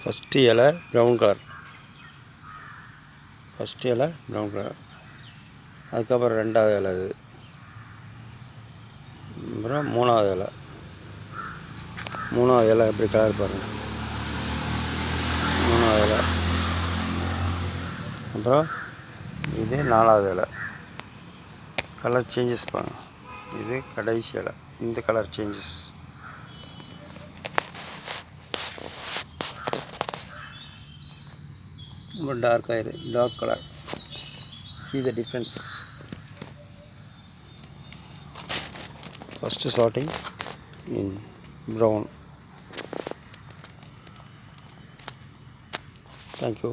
First இலை brown colour, first இலை brown colour, அதுக்கப்புறம் ரெண்டாவது இலை இது, அப்புறம் மூணாவது இலை, மூணாவது இலை எப்படி கலர் பாருங்கள், மூணாவது இலை, அப்புறம் இது நாலாவது இலை. கலர் சேஞ்சஸ் பாருங்கள், இது கடைசி இலை, இந்த கலர் சேஞ்சஸ். ரொம்ப டார்க் ஆயிரு, dark colour. See the difference. First sorting in brown. Thank you.